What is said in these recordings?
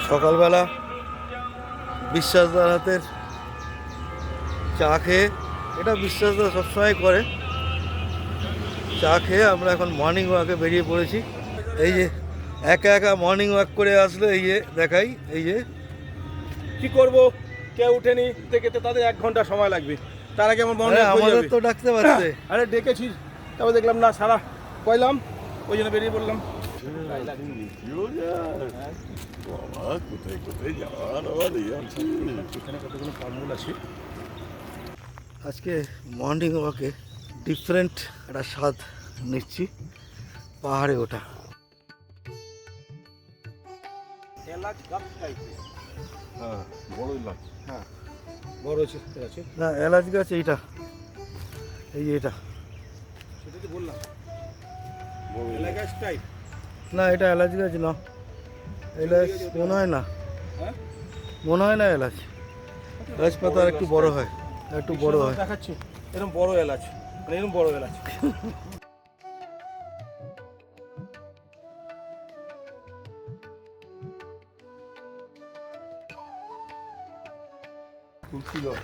সকালবেলা বিশ্বাসদার হাতের চা খেয়ে, এটা বিশ্বাসদা সবসময় করে, চা খেয়ে আমরা এখন মর্নিং ওয়াকে বেরিয়ে পড়েছি। এই যে একা একা মর্নিং ওয়াক করে আসলো, এই যে দেখাই, এই যে কি করব, কেউ উঠেনি, থেকে তো তাদের 1 ঘন্টা সময় লাগবে, তার আগে আমার মনে আমাদের তো ডাকতে পারছে। আরে ডেকেছি, তারপর দেখলাম না সারা কইলাম, ওই জন্য বেরিয়ে পড়লাম। কোথায় কোথায় যাওয়ার আবার এখানে কতগুলো ফলমূল আছে। আজকে মর্নিং ওয়াকে ডিফারেন্ট একটা স্বাদ নিচ্ছি, পাহাড়ে ওঠা। এলাচ গাছ টাইপের, হ্যাঁ বড় লাগ, হ্যাঁ বড় আছে আছে না এলাচ গাছ এইটা, এই যে এটা, সেটা তো বললাম এলাচ গাছ টাইপ। না এটা এলাচ গাছ না, এলাচ মনে হয় না, হ্যাঁ মনে হয় না এলাচ, এলাচ পাতা আর একটু বড় হয়, একটু বড় হয়। দেখাচ্ছি এরকম বড় এলাচ, মানে এরকম বড় এলাচ। তুলসী গাছ,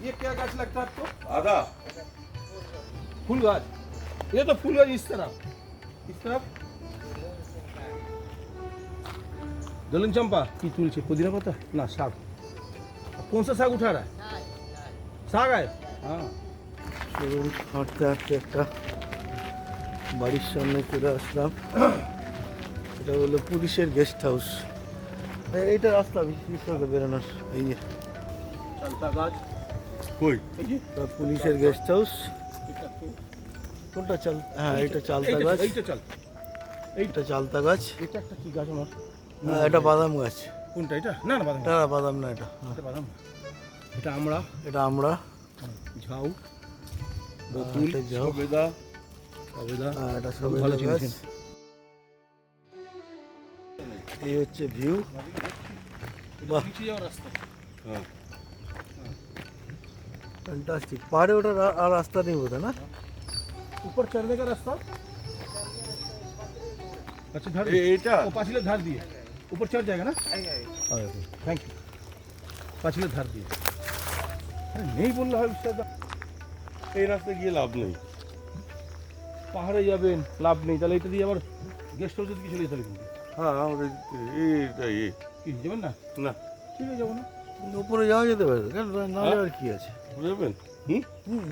ये क्या गाछ लगता है आपको? আদা फूल गाछ। ये तो फूल गाछ इस तरफ, इस तरफ दलन चंपा की तुलसी, पुदीना पत्ता ना, साग। कौन सा साग उठा रहा है? साग है, हाँ। চলুন হাঁটতে হাঁটতে একটা বাড়ির সামনে চলে আসলাম, এটা হলো পুলিশের গেস্ট হাউস। এইটা রাস্তা বিশেষ করে বেরোনোর, এই যে चलता गाछ, কই এটা পুলিশের গেস্ট হাউস। কোনটা চাল, হ্যাঁ এটা চালতা গাছ, এইটা চল, এইটা চালতা গাছ, এটা একটা কি গাছ আমার, এটা বাদাম গাছ, কোনটা এটা? না না বাদাম, এটা বাদাম না, এটা এটা বাদাম, এটা আমরা, এটা আমরা, ঝাউ, বকুল, এটা যাও, সবেদা, সবেদা, এটা খুব সবেদা ভালো গাছ। জিনিস। এই হচ্ছে ভিউ, বাহ নিচে যাওয়ার রাস্তা, হ্যাঁ ফ্যান্টাস্টিক। পাহাড়ে ওঠার আর রাস্তা নেই বোধ হয় না, ऊपर चढ़ने का रास्ता, अच्छा धार, এইটা वो पाछले धार दिए, ऊपर चढ़ जाएगा ना। थैंक यू, पाछले धार दिए। अरे नहीं बोल रहा है उससे, এই রাস্তা গিয়ে লাভ নেই। পাহাড়ে যাবেন লাভ নেই, তাহলে এটা দিয়ে আবার গেস্ট হাউসে কি চলে যেতে হবে কিন্তু। হ্যাঁ আমাদের এইটা কি যাবেন না? না ঠিক আছে, যাবো না। উপরে যাওয়া যেতে পারে, কেন না যাওয়ার কি আছে। বুঝবেন হুম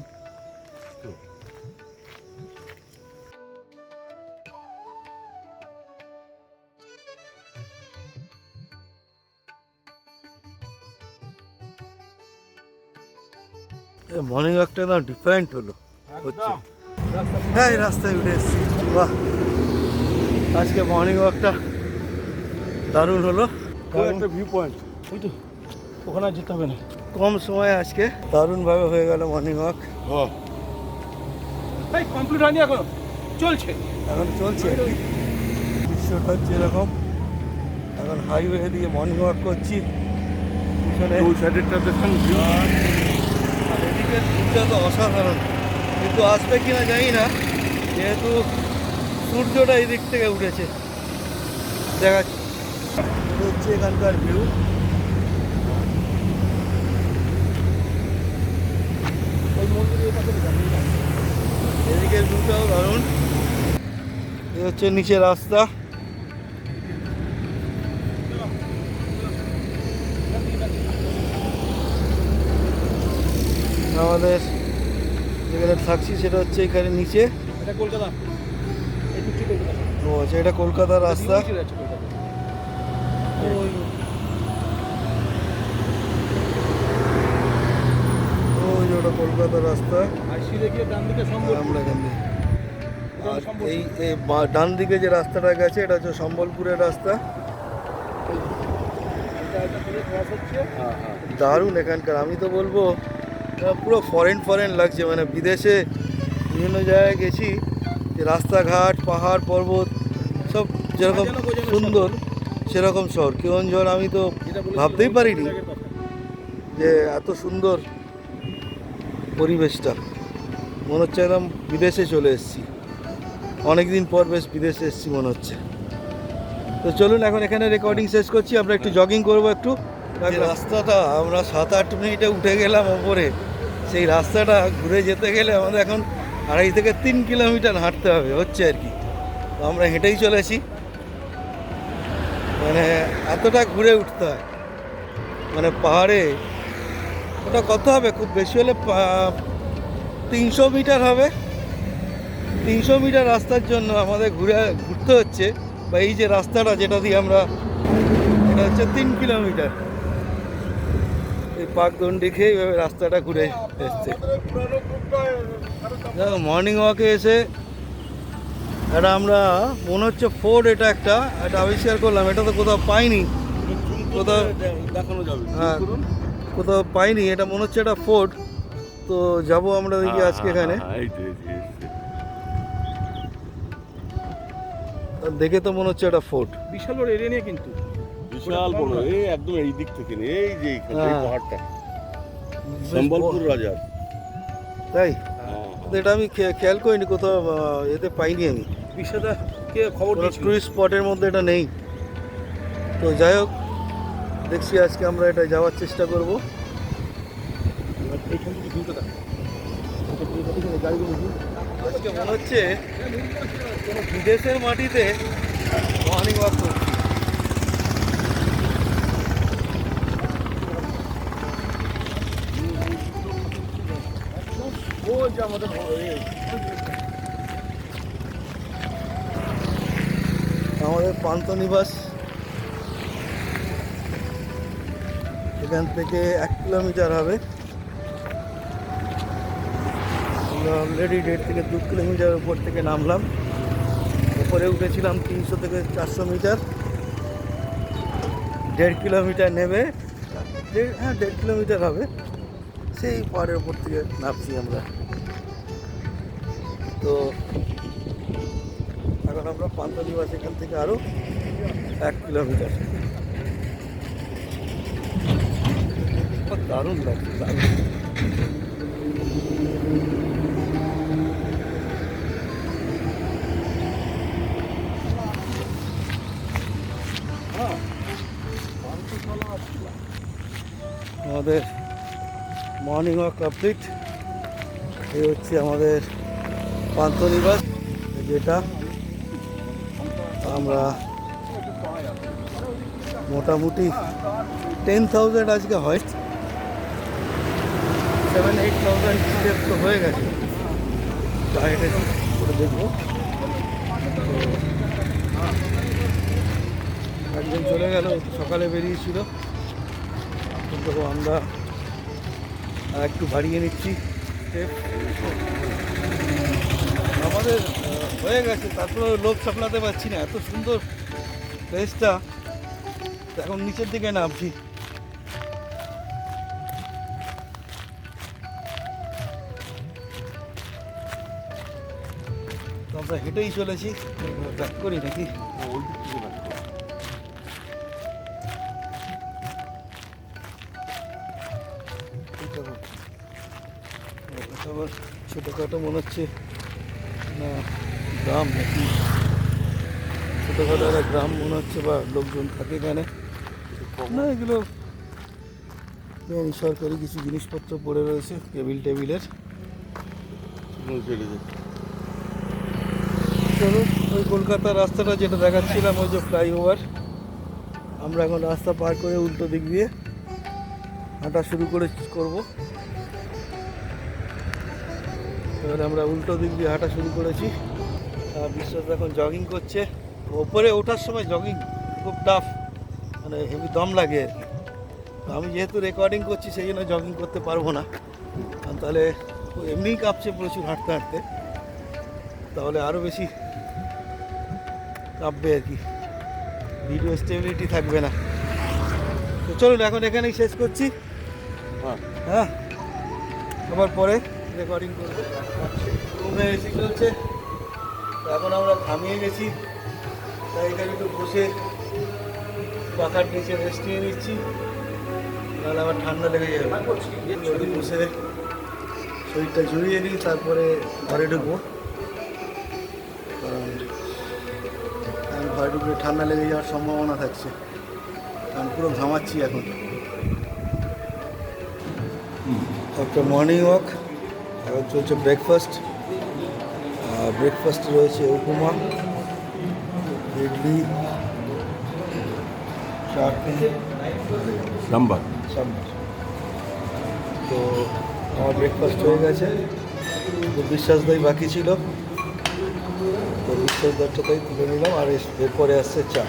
মর্নিং ওয়াকটা না ডিফারেন্ট হলো হচ্ছে। একদম রাস্তা হ্যাঁ এই রাস্তায় উঠে এসেছি, বাহ আজকে মর্নিং ওয়াকটা দারুণ হলো, ওই একটা ভিউ পয়েন্ট। ওই তো, ওখানে আর যেতে হবে না। কম সময়ে আজকে দারুণভাবে হয়ে গেল মর্নিং ওয়াক। হ্যাঁ এই কমপ্লিট হয়নি এখনো, চলছে। এখন চলছে, দৃশ্যটা হচ্ছে এরকম, এখন হাইওয়ে দিয়ে মর্নিং ওয়াক করছি, পিছনে ওই সাইডেরটা দেখেন ভিউ। আর এদিকের ভিউটা তো অসাধারণ, কিন্তু আসবে কিনা জানি না, যেহেতু সূর্যটা এই দিক থেকে উঠেছে। দেখাচ্ছি, এটা হচ্ছে এখানকার ভিউ। ওই মন্দিরের এই পাশে যাবেন না। এদিকের ভিউটাও দারুণ। এই হচ্ছে নিচে রাস্তা, আমাদের যেখানে থাকছি সেটা হচ্ছে এখানে নিচে। এটা কলকাতা, এই দিকটি কলকাতা। ও আচ্ছা, এটা কলকাতার রাস্তা। নিচে যাচ্ছে কলকাতা। ওই যে ওটা কলকাতার রাস্তা, আর সিধে গিয়ে ডান দিকে সম্বল, আমরা এখান দিয়ে। এটা আর সম্বল। এই ডান দিকে যে রাস্তাটা গেছে এটা হচ্ছে সম্বলপুরের রাস্তা। এটা পুরো ক্রস হচ্ছে। হ্যাঁ হ্যাঁ দারুণ এখানকার, আমি তো বলবো পুরো ফরেন লাগছে, মানে বিদেশে বিভিন্ন জায়গায় গেছি, যে রাস্তাঘাট পাহাড় পর্বত সব যেরকম সুন্দর সেরকম শহর কেওনঝড় আমি তো ভাবতেই পারিনি যে এত সুন্দর পরিবেশটা, মনে হচ্ছে একদম বিদেশে চলে এসেছি। অনেক দিন পর বেশ বিদেশে এসেছি মনে হচ্ছে। তো চলুন এখন এখানে রেকর্ডিং শেষ করছি, আমরা একটু জগিং করবো একটু। যে রাস্তাটা আমরা 7-8 মিনিটে উঠে গেলাম ওপরে, সেই রাস্তাটা ঘুরে যেতে গেলে আমাদের এখন 2.5 থেকে 3 কিলোমিটার হাঁটতে হবে হচ্ছে আর কি। তো আমরা হেঁটেই চলেছি, মানে এতটা ঘুরে উঠতে হয়, মানে পাহাড়ে ওটা কত হবে, খুব বেশি হলে 300 মিটার হবে। 300 মিটার রাস্তার জন্য আমাদের ঘুরতে হচ্ছে, বা এই যে রাস্তাটা যেটা দিয়ে আমরা, এটা হচ্ছে 3 কিলোমিটার। এই পাকদণ্ডি খেয়ে এইভাবে রাস্তাটা ঘুরে এসছে। মর্নিং ওয়াকে এসে এটা আমরা মনে হচ্ছে ফোর্ট, এটা একটা আবিষ্কার করলাম, এটা তো কোথাও পাইনি, কোথাও দেখানো যাবে। হ্যাঁ কোথাও পাইনি, এটা মনে হচ্ছে এটা ফোর্ট। তো যাব আমরা দেখি আজকে এখানে, এই তো, এই যে, দেখে তো মনে হচ্ছে এটা ফোর্ট। বিশাল বড় এরিয়া নিয়ে কিন্তু। বিশাল বড়, এই একদম এই দিক থেকে নিয়ে এই যে এইখানে এই হ্যাঁ। পাহাড়টা বেশ সম্বলপুর বড়। রাজার। তাই হ্যাঁ, তো এটা আমি খেয়াল করিনি, কোথাও এতে পাইনি আমি, বিশাদা কে খবর কোনো দিয়েছিল? টুরিস্ট স্পটের মধ্যে এটা নেই। তো যাই হোক, দেখছি আজকে আমরা এটা যাওয়ার চেষ্টা করব। এইখান থেকে ভিউটা দেখ। এখানে গাড়িগুলো ভিউ। আজকে মনে হচ্ছে কোনো বিদেশের মাটিতে মর্নিং ওয়াক করছি। ও যে আমাদের আমাদের পান্থনিবাস এখান থেকে 1 কিলোমিটার হবে। আমরা অলরেডি 1.5 থেকে 2 কিলোমিটার উপর থেকে নামলাম, উপরে উঠেছিলাম 300 থেকে 400 মিটার। 1.5 কিলোমিটার নেবে, 1.5 কিলোমিটার হবে, সেই পাহাড়ের উপর থেকে নামছি আমরা। তো এখন আমরা পান্থনিবাস এখান থেকে আরও 1 কিলোমিটার। দারুণ লাগছে, দারুণ। আমাদের মর্নিং ওয়াক কমপ্লিট। এই হচ্ছে আমাদের পান্থনিবাস, যেটা আমরা মোটামুটি 10,000 আজকে হয়, 7-8,000 স্টেপস তো হয়ে গেছে। ডায়েটে করে দেখবো। একজন চলে গেল, সকালে বেরিয়েছিল, কিন্তু আমরা একটু বাড়িয়ে নিচ্ছি স্টেপ। আমাদের হয়ে গেছে, তারপরে লোক সামলাতে পারছি না, এত সুন্দর প্লেসটা। এখন নিচের দিকে নামছি। তো আমরা হেঁটেই চলেছি, ব্যাক করি নাকি? ওই দিক থেকে দেখো। আবার ছোটোখাটো মনে হচ্ছে না গ্রাম নাকি, ছোটোখাটো একটা গ্রাম মনে হচ্ছে, বা লোকজন থাকে এখানে না। এগুলো সরকারি কিছু জিনিসপত্র পড়ে রয়েছে টেবিলের। ছেড়ে দে। চলো, ওই কলকাতার রাস্তাটা যেটা দেখাচ্ছিলাম, ওই যে ফ্লাইওভার, আমরা এখন রাস্তা পার করে উল্টো দিক দিয়ে হাঁটা শুরু করব। এবারে আমরা উল্টো দিক দিয়ে হাঁটা শুরু করেছি। বিশ্বাস এখন জগিং করছে। ওপরে ওঠার সময় জগিং খুব টাফ, মানে হেভি দম লাগে আর কি। তো আমি যেহেতু রেকর্ডিং করছি সেই জন্য জগিং করতে পারবো না, আর তাহলে এমনিই কাঁপছে প্রচুর হাঁটতে হাঁটতে, তাহলে আরও বেশি কাঁপবে আর কি, ভিডিও স্টেবিলিটি থাকবে না। তো চলুন এখন এখানেই শেষ করছি। হ্যাঁ, হ্যাঁ, আবার পরে রেকর্ডিং করবো। রুমে এসি চলছে, তো এখন আমরা থামিয়ে গেছি, তাই এখানে একটু বসে পাখার নিচে রেস্ট নিয়ে নিচ্ছি, নাহলে আবার ঠান্ডা লেগে যাবে। একটু বসে শরীরটা জুড়িয়ে নিই, তারপরে ঘরে ঢুকবো। আমি ঘরে ঢুকলে ঠান্ডা লেগে যাওয়ার সম্ভাবনা থাকছে, কারণ পুরো ঘামাচ্ছি এখন। একটা মর্নিং ওয়াক, এখন চলছে ব্রেকফাস্ট। ব্রেকফাস্টে রয়েছে উপমা, ইডলি, চাটনি, নাম্বার সাম্বার। তো আমার ব্রেকফাস্ট হয়ে গেছে, তো বিশ্বাস দই বাকি ছিল, তো বিশ্বাস দরটা তাই তুলে নিলাম, আর এরপরে আসছে চা।